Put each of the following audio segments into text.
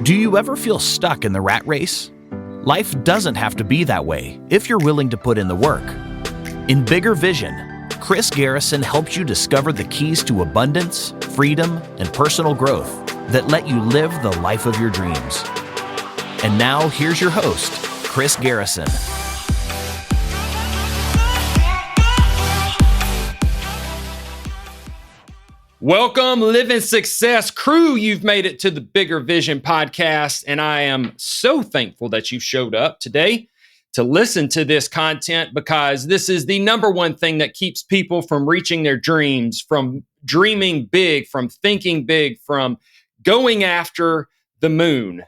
Do you ever feel stuck in the rat race? Life doesn't have to be that way if you're willing to put in the work. In Bigger Vision, Chris Garrison helps you discover the keys to abundance, freedom, and personal growth that let you live the life of your dreams. And now, here's your host, Chris Garrison. Welcome, Living Success crew. You've made it to the Bigger Vision podcast, and I am so thankful that you showed up today to listen to this content, because this is the number one thing that keeps people from reaching their dreams, from dreaming big, from thinking big, from going after the moon.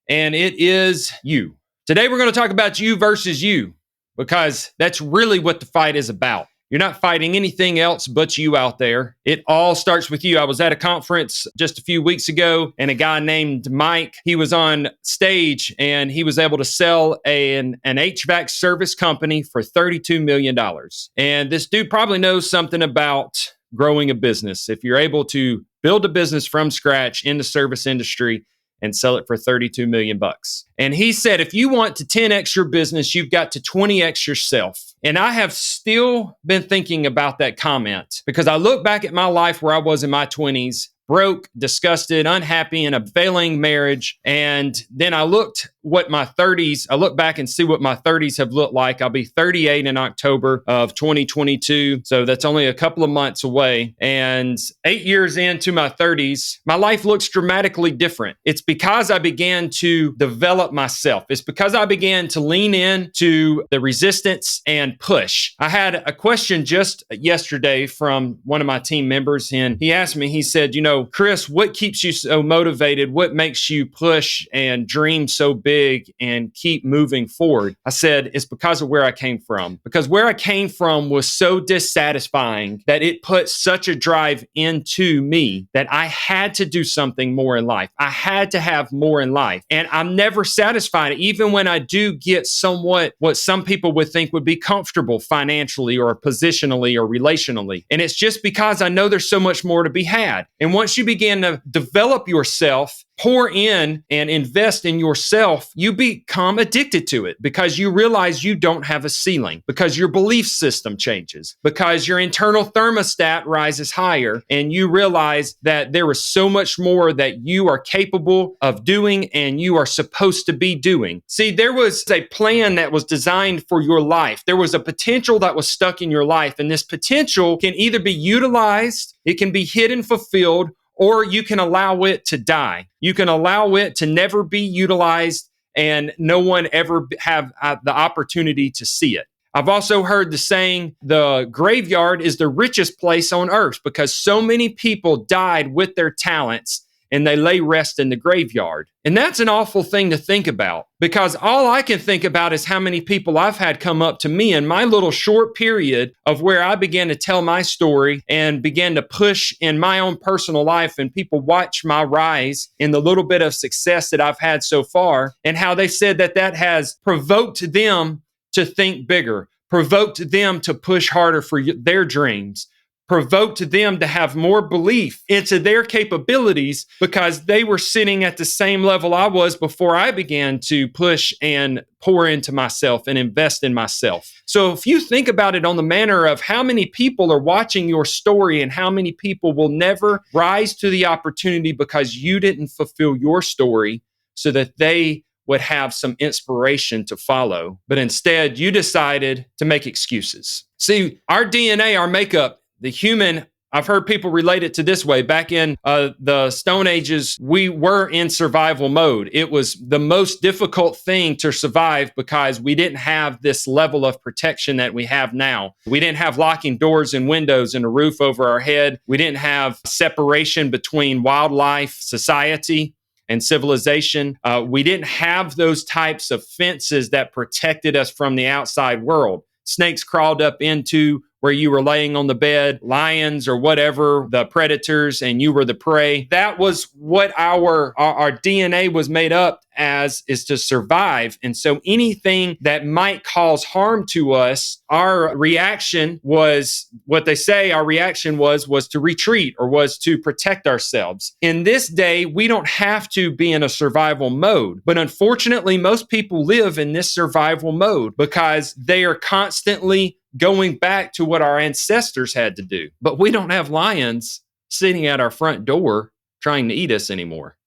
And it is you. Today, we're going to talk about you versus you, because that's really what the fight is about. You're not fighting anything else but you out there. It all starts with you. I was at a conference just a few weeks ago, and a guy named Mike, he was on stage and he was able to sell an HVAC service company for $32 million. And this dude probably knows something about growing a business. If you're able to build a business from scratch in the service industry and sell it for $32 million. And he said, if you want to 10x your business, you've got to 20x yourself. And I have still been thinking about that comment, because I look back at my life where I was in my 20s, broke, disgusted, unhappy in a failing marriage. And then I look back and see what my 30s have looked like. I'll be 38 in October of 2022. So that's only a couple of months away. And 8 years into my 30s, my life looks dramatically different. It's because I began to develop myself. It's because I began to lean into the resistance and push. I had a question just yesterday from one of my team members, and he asked me, he said, Chris, what keeps you so motivated? What makes you push and dream so big and keep moving forward? I said, it's because of where I came from. Because where I came from was so dissatisfying that it put such a drive into me that I had to do something more in life. I had to have more in life. And I'm never satisfied, even when I do get somewhat what some people would think would be comfortable financially or positionally or relationally. And it's just because I know there's so much more to be had. And once you begin to develop yourself, pour in and invest in yourself, you become addicted to it, because you realize you don't have a ceiling, because your belief system changes, because your internal thermostat rises higher, and you realize that there is so much more that you are capable of doing and you are supposed to be doing. See, there was a plan that was designed for your life. There was a potential that was stuck in your life, and this potential can either be utilized, it can be hidden, fulfilled, or you can allow it to die. You can allow it to never be utilized and no one ever have the opportunity to see it. I've also heard the saying, the graveyard is the richest place on earth, because so many people died with their talents and they lay rest in the graveyard. And that's an awful thing to think about, because all I can think about is how many people I've had come up to me in my little short period of where I began to tell my story and began to push in my own personal life, and people watch my rise in the little bit of success that I've had so far, and how they said that has provoked them to think bigger, provoked them to push harder for their dreams, provoked them to have more belief into their capabilities, because they were sitting at the same level I was before I began to push and pour into myself and invest in myself. So if you think about it on the manner of how many people are watching your story and how many people will never rise to the opportunity because you didn't fulfill your story so that they would have some inspiration to follow, but instead you decided to make excuses. See, our DNA, our makeup, the human, I've heard people relate it to this way. Back in the Stone Ages, we were in survival mode. It was the most difficult thing to survive because we didn't have this level of protection that we have now. We didn't have locking doors and windows and a roof over our head. We didn't have separation between wildlife, society, and civilization. We didn't have those types of fences that protected us from the outside world. Snakes crawled up into where you were laying on the bed, lions or whatever, the predators, and you were the prey. That was what our DNA was made up as, is to survive. And so anything that might cause harm to us, our reaction was what they say our reaction was to retreat or was to protect ourselves. In this day, we don't have to be in a survival mode. But unfortunately, most people live in this survival mode because they are constantly going back to what our ancestors had to do. But we don't have lions sitting at our front door trying to eat us anymore.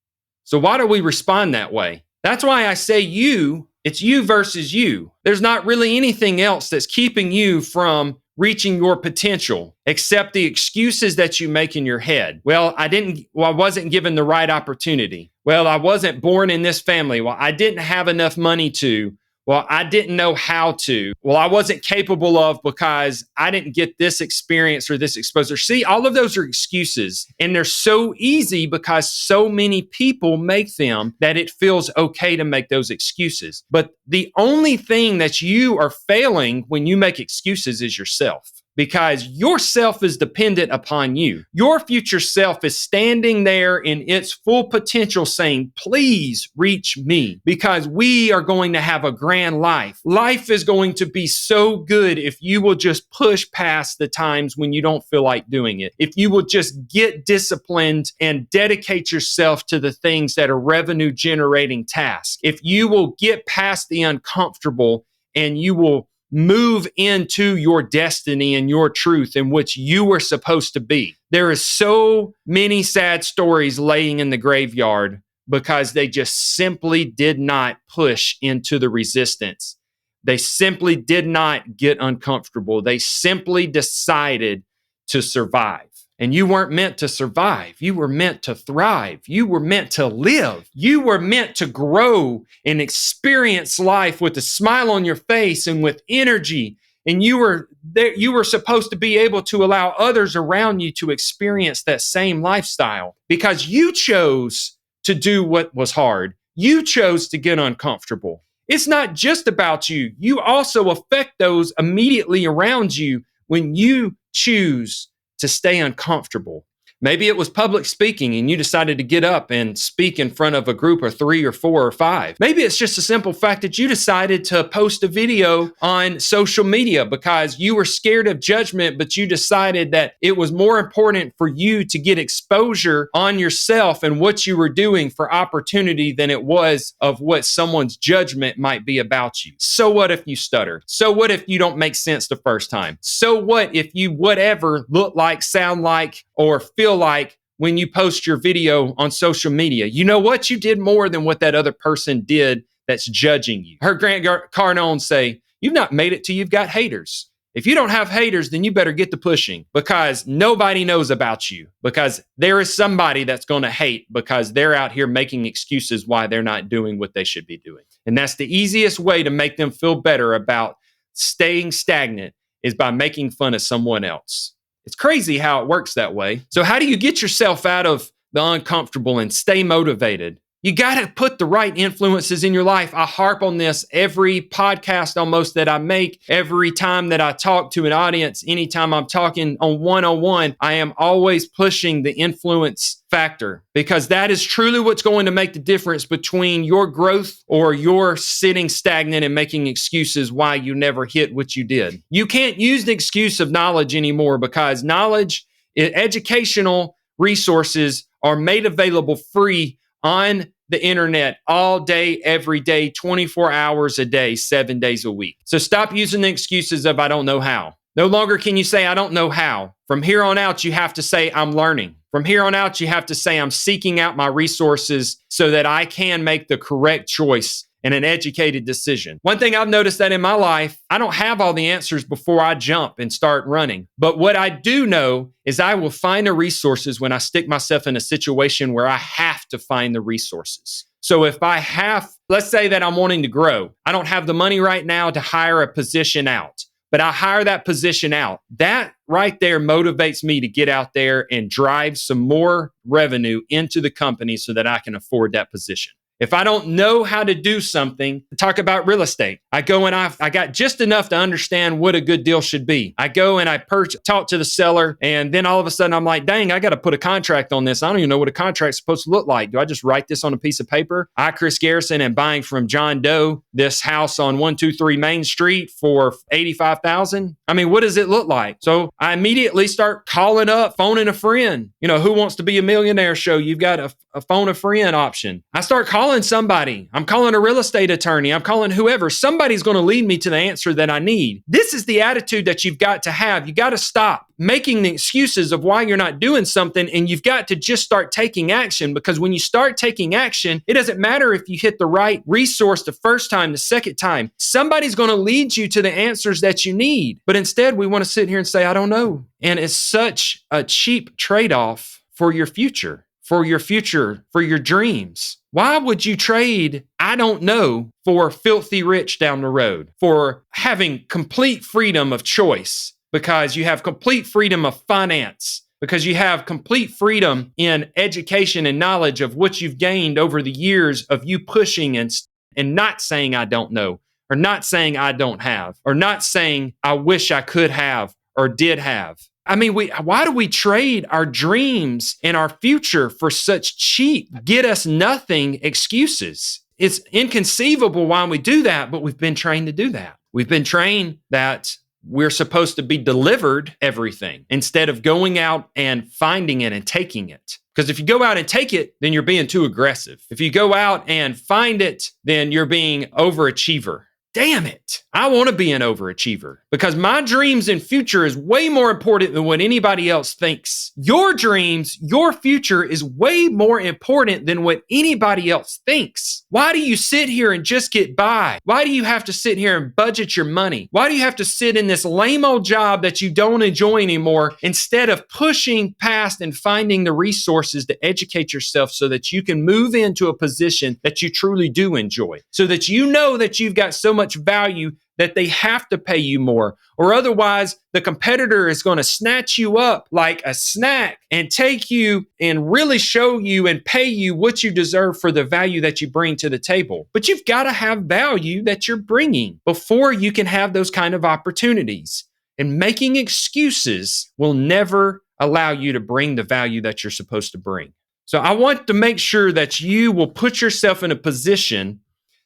So why do we respond that way? That's why I say it's you versus you. There's not really anything else that's keeping you from reaching your potential except the excuses that you make in your head. Well, I wasn't given the right opportunity. Well, I wasn't born in this family. Well, I didn't have enough money to. Well, I didn't know how to. Well, I wasn't capable of because I didn't get this experience or this exposure. See, all of those are excuses. And they're so easy because so many people make them that it feels okay to make those excuses. But the only thing that you are failing when you make excuses is yourself. Because yourself is dependent upon you. Your future self is standing there in its full potential saying, please reach me, because we are going to have a grand life. Life is going to be so good if you will just push past the times when you don't feel like doing it. If you will just get disciplined and dedicate yourself to the things that are revenue generating tasks. If you will get past the uncomfortable and you will move into your destiny and your truth in which you were supposed to be. There is so many sad stories laying in the graveyard because they just simply did not push into the resistance. They simply did not get uncomfortable. They simply decided to survive. And you weren't meant to survive. You were meant to thrive. You were meant to live. You were meant to grow and experience life with a smile on your face and with energy. And you were supposed to be able to allow others around you to experience that same lifestyle because you chose to do what was hard. You chose to get uncomfortable. It's not just about you. You also affect those immediately around you when you choose to stay uncomfortable. Maybe it was public speaking and you decided to get up and speak in front of a group of 3 or 4 or 5. Maybe it's just a simple fact that you decided to post a video on social media because you were scared of judgment, but you decided that it was more important for you to get exposure on yourself and what you were doing for opportunity than it was of what someone's judgment might be about you. So what if you stutter? So what if you don't make sense the first time? So what if you whatever look like, sound like, or feel like when you post your video on social media? You know what? You did more than what that other person did that's judging you. Heard Grant Cardone say, you've not made it till you've got haters. If you don't have haters, then you better get to pushing because nobody knows about you, because there is somebody that's going to hate because they're out here making excuses why they're not doing what they should be doing. And that's the easiest way to make them feel better about staying stagnant is by making fun of someone else. It's crazy how it works that way. So how do you get yourself out of the uncomfortable and stay motivated? You got to put the right influences in your life. I harp on this every podcast almost that I make, every time that I talk to an audience, anytime I'm talking on one-on-one, I am always pushing the influence factor because that is truly what's going to make the difference between your growth or your sitting stagnant and making excuses why you never hit what you did. You can't use the excuse of knowledge anymore because knowledge, educational resources are made available free on the internet all day, every day, 24 hours a day, 7 days a week. So stop using the excuses of I don't know how. No longer can you say I don't know how. From here on out, you have to say I'm learning. From here on out, you have to say I'm seeking out my resources so that I can make the correct choice and an educated decision. One thing I've noticed that in my life, I don't have all the answers before I jump and start running. But what I do know is I will find the resources when I stick myself in a situation where I have to find the resources. So if I have, let's say that I'm wanting to grow, I don't have the money right now to hire a position out, but I hire that position out. That right there motivates me to get out there and drive some more revenue into the company so that I can afford that position. If I don't know how to do something, talk about real estate. I go and I got just enough to understand what a good deal should be. I go and I talk to the seller, and then all of a sudden I'm like, dang, I got to put a contract on this. I don't even know what a contract's supposed to look like. Do I just write this on a piece of paper? I, Chris Garrison, am buying from John Doe this house on 123 Main Street for $85,000. I mean, what does it look like? So I immediately start calling up, phoning a friend. You know, Who Wants to Be a Millionaire show. You've got a phone a friend option. I start calling somebody. I'm calling a real estate attorney. I'm calling whoever. Somebody's going to lead me to the answer that I need. This is the attitude that you've got to have. You got to stop making the excuses of why you're not doing something, and you've got to just start taking action, because when you start taking action, it doesn't matter if you hit the right resource the first time, the second time. Somebody's going to lead you to the answers that you need. But instead, we want to sit here and say, I don't know. And it's such a cheap trade-off for your future, for your dreams. Why would you trade, I don't know, for filthy rich down the road, for having complete freedom of choice, because you have complete freedom of finance, because you have complete freedom in education and knowledge of what you've gained over the years of you pushing and not saying I don't know, or not saying I don't have, or not saying I wish I could have or did have. I mean, why do we trade our dreams and our future for such cheap, get us nothing excuses? It's inconceivable why we do that, but we've been trained to do that. We've been trained that we're supposed to be delivered everything instead of going out and finding it and taking it. Because if you go out and take it, then you're being too aggressive. If you go out and find it, then you're being overachiever. Damn it. I want to be an overachiever, because my dreams and future is way more important than what anybody else thinks. Your dreams, your future is way more important than what anybody else thinks. Why do you sit here and just get by? Why do you have to sit here and budget your money? Why do you have to sit in this lame old job that you don't enjoy anymore, instead of pushing past and finding the resources to educate yourself so that you can move into a position that you truly do enjoy, so that you know that you've got so much value that they have to pay you more, or otherwise the competitor is going to snatch you up like a snack and take you and really show you and pay you what you deserve for the value that you bring to the table. But you've got to have value that you're bringing before you can have those kind of opportunities. And making excuses will never allow you to bring the value that you're supposed to bring. So I want to make sure that you will put yourself in a position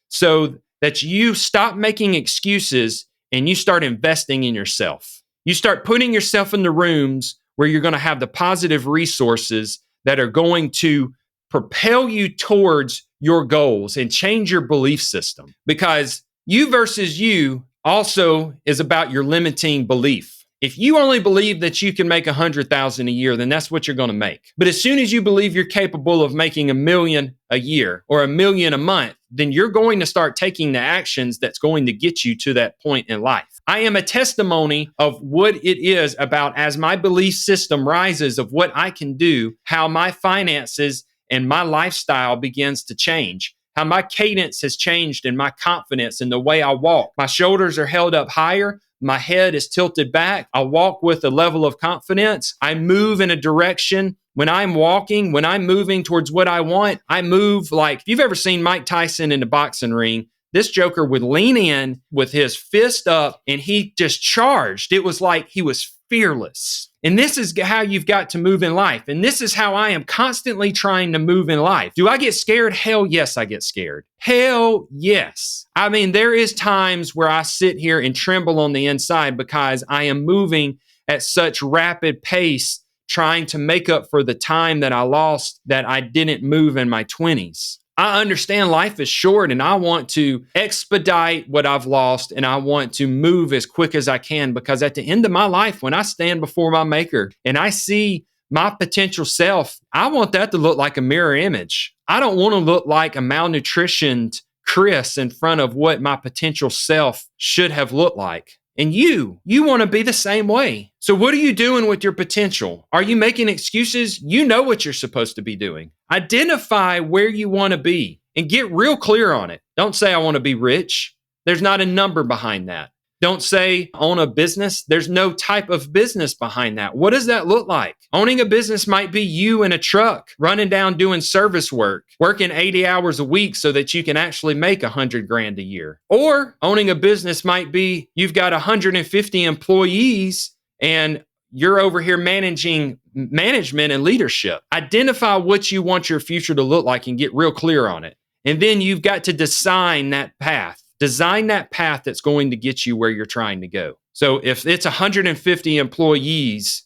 so that you stop making excuses and you start investing in yourself. You start putting yourself in the rooms where you're going to have the positive resources that are going to propel you towards your goals and change your belief system. Because you versus you also is about your limiting belief. If you only believe that you can make $100,000 a year, then that's what you're going to make. But as soon as you believe you're capable of making $1 million a year or $1 million a month, then you're going to start taking the actions that's going to get you to that point in life. I am a testimony of what it is about, as my belief system rises, of what I can do, how my finances and my lifestyle begins to change, how my cadence has changed and my confidence in the way I walk. My shoulders are held up higher. My head is tilted back. I walk with a level of confidence. I move in a direction. When I'm walking, when I'm moving towards what I want, I move like, if you've ever seen Mike Tyson in the boxing ring, this joker would lean in with his fist up and he just charged. It was like he was fearless. And this is how you've got to move in life. And this is how I am constantly trying to move in life. Do I get scared? Hell yes, I get scared. Hell yes. I mean, there is times where I sit here and tremble on the inside because I am moving at such rapid pace, trying to make up for the time that I lost that I didn't move in my 20s. I understand life is short and I want to expedite what I've lost and I want to move as quick as I can, because at the end of my life, when I stand before my maker and I see my potential self, I want that to look like a mirror image. I don't want to look like a malnutritioned Chris in front of what my potential self should have looked like. And you want to be the same way. So what are you doing with your potential? Are you making excuses? You know what you're supposed to be doing. Identify where you want to be and get real clear on it. Don't say I want to be rich. There's not a number behind that. Don't say own a business. There's no type of business behind that. What does that look like? Owning a business might be you in a truck, running down doing service work, working 80 hours a week so that you can actually make $100,000 a year. Or owning a business might be you've got 150 employees and you're over here managing management and leadership. Identify what you want your future to look like and get real clear on it. And then you've got to design that path. Design that path that's going to get you where you're trying to go. So if it's 150 employees,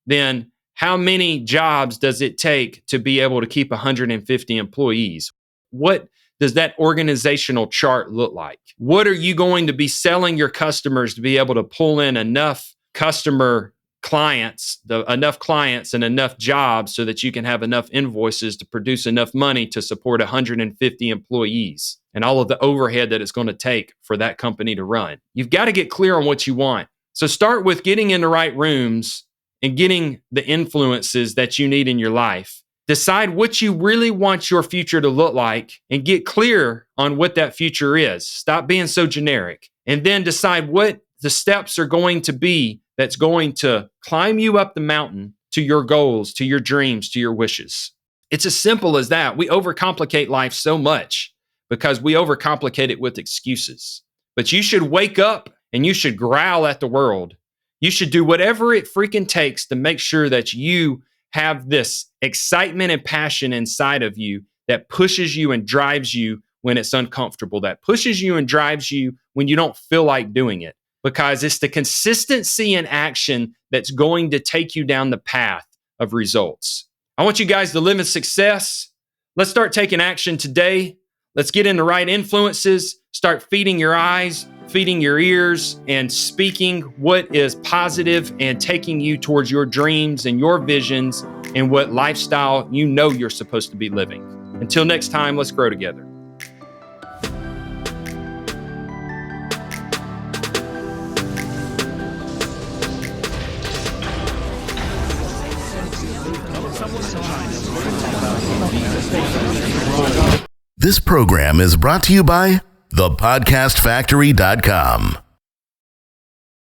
then how many jobs does it take to be able to keep 150 employees? What does that organizational chart look like? What are you going to be selling your customers to be able to pull in enough clients and enough jobs so that you can have enough invoices to produce enough money to support 150 employees and all of the overhead that it's going to take for that company to run? You've got to get clear on what you want. So start with getting in the right rooms and getting the influences that you need in your life. Decide what you really want your future to look like and get clear on what that future is. Stop being so generic. And then decide what the steps are going to be that's going to climb you up the mountain to your goals, to your dreams, to your wishes. It's as simple as that. We overcomplicate life so much because we overcomplicate it with excuses. But you should wake up and you should growl at the world. You should do whatever it freaking takes to make sure that you have this excitement and passion inside of you that pushes you and drives you when it's uncomfortable, that pushes you and drives you when you don't feel like doing it. Because it's the consistency in action that's going to take you down the path of results. I want you guys to live in success. Let's start taking action today. Let's get in the right influences, start feeding your eyes, feeding your ears, and speaking what is positive and taking you towards your dreams and your visions and what lifestyle you know you're supposed to be living. Until next time, let's grow together. This program is brought to you by thepodcastfactory.com.